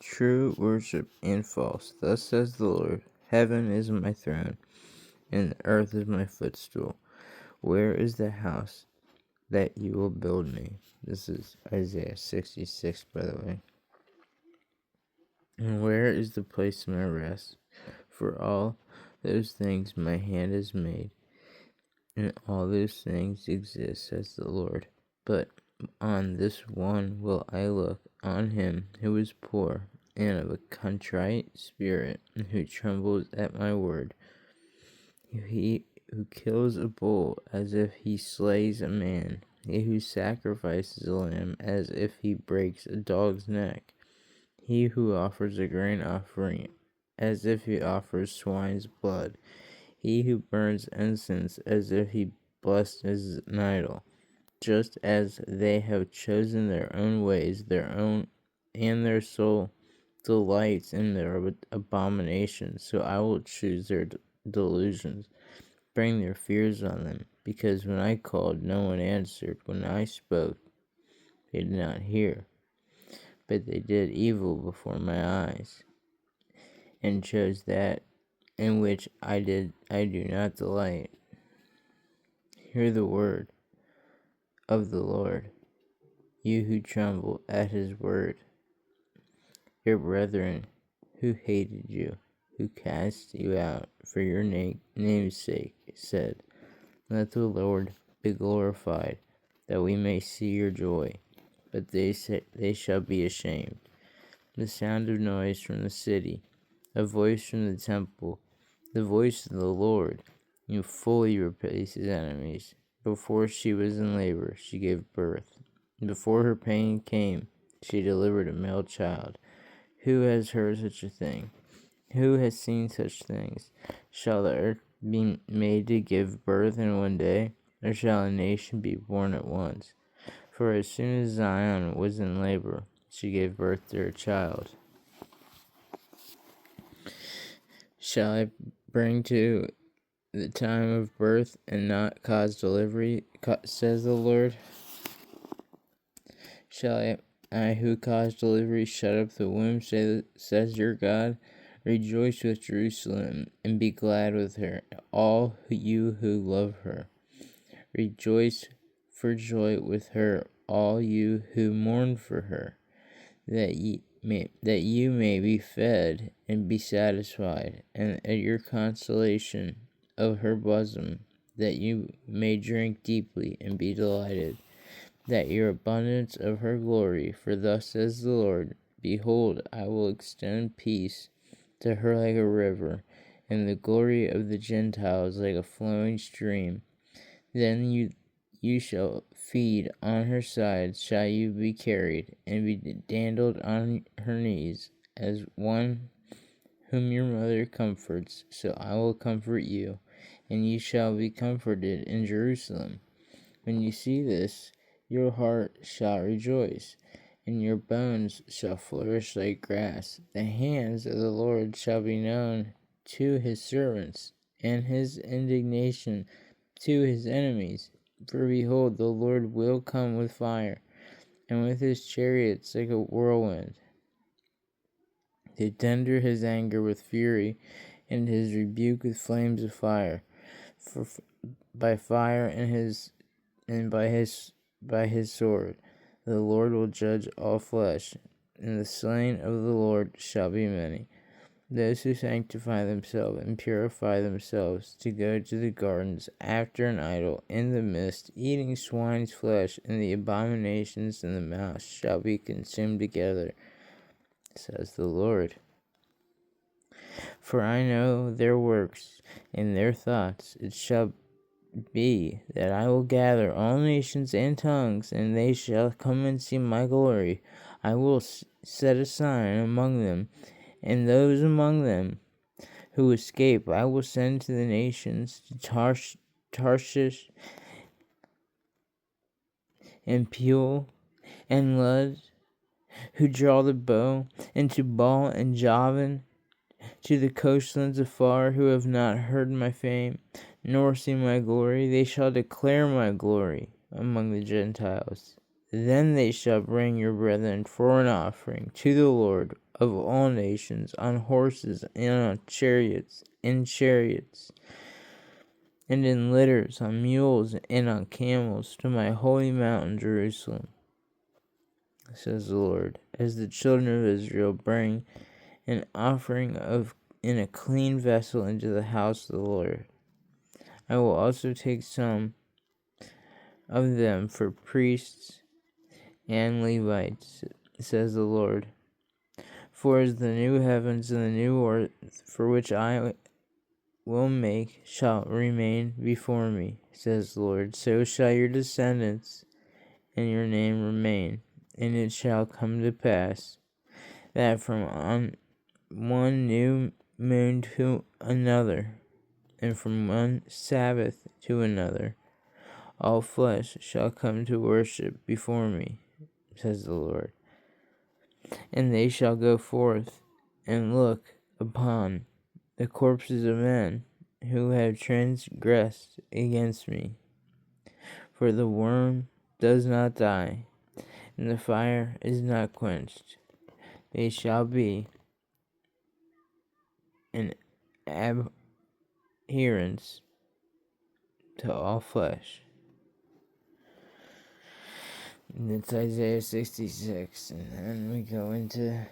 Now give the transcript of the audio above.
true worship and false. Thus says the Lord, Heaven is my throne, and the earth is my footstool. Where is the house that you will build me? This is Isaiah 66, by the way. And where is the place of my rest? For all those things my hand has made, and all those things exist, says the Lord. But on this one will I look, on him who is poor and of a contrite spirit, and who trembles at my word. He who kills a bull as if he slays a man, he who sacrifices a lamb as if he breaks a dog's neck, he who offers a grain offering as if he offers swine's blood, he who burns incense as if he blesses an idol. Just as they have chosen their own ways, and their soul delights in their abominations, so I will choose their delusions, bring their fears on them. Because when I called, no one answered. When I spoke, they did not hear. But they did evil before my eyes, and chose that in which I do not delight. Hear the word of the Lord, you who tremble at his word. Your brethren who hated you, who cast you out for your name's sake, said, Let the Lord be glorified, that we may see your joy. But they shall be ashamed. The sound of noise from the city, a voice from the temple, the voice of the Lord, who fully repays his enemies. Before she was in labor, she gave birth. Before her pain came, she delivered a male child. Who has heard such a thing? Who has seen such things? Shall the earth be made to give birth in one day, or shall a nation be born at once? For as soon as Zion was in labor, she gave birth to her child. Shall I bring to the time of birth and not cause delivery, says the Lord? Shall I who cause delivery shut up the womb, says your God? Rejoice with Jerusalem and be glad with her, all you who love her. Rejoice for joy with her, all you who mourn for her, that you may be fed and be satisfied, and at your consolation of her bosom, that you may drink deeply and be delighted, that your abundance of her glory. For thus says the Lord, Behold, I will extend peace to her like a river, and the glory of the Gentiles like a flowing stream. Then you shall feed on her sides, shall you be carried, and be dandled on her knees, as one whom your mother comforts. So I will comfort you, and you shall be comforted in Jerusalem. When you see this, your heart shall rejoice, and your bones shall flourish like grass. The hands of the Lord shall be known to his servants, and his indignation to his enemies. For behold, the Lord will come with fire, and with his chariots like a whirlwind, to tender his anger with fury, and his rebuke with flames of fire. For by fire and by his sword the Lord will judge all flesh, and the slain of the Lord shall be many. Those who sanctify themselves and purify themselves to go to the gardens after an idol in the midst, eating swine's flesh, and the abominations in the mouth shall be consumed together, says the Lord. For I know their works and their thoughts. It shall be that I will gather all nations and tongues, and they shall come and see my glory. I will set a sign among them, and those among them who escape I will send to the nations, to Tarshish and Pul and Lud, who draw the bow, and to Baal and Javan, to the coastlands afar, who have not heard my fame, nor seen my glory. They shall declare my glory among the Gentiles. Then they shall bring your brethren for an offering to the Lord of all nations, on horses and on chariots, and in litters, on mules and on camels, to my holy mountain Jerusalem, says the Lord. As the children of Israel bring an offering in a clean vessel into the house of the Lord, I will also take some of them for priests and Levites, says the Lord. For as the new heavens and the new earth, for which I will make, shall remain before me, says the Lord, so shall your descendants and your name remain. And it shall come to pass that from on one new moon to another, and from one Sabbath to another, all flesh shall come to worship before me, says the Lord. And they shall go forth and look upon the corpses of men who have transgressed against me. For the worm does not die, and the fire is not quenched. They shall be an abhorrence to all flesh. And it's Isaiah 66, and then we go into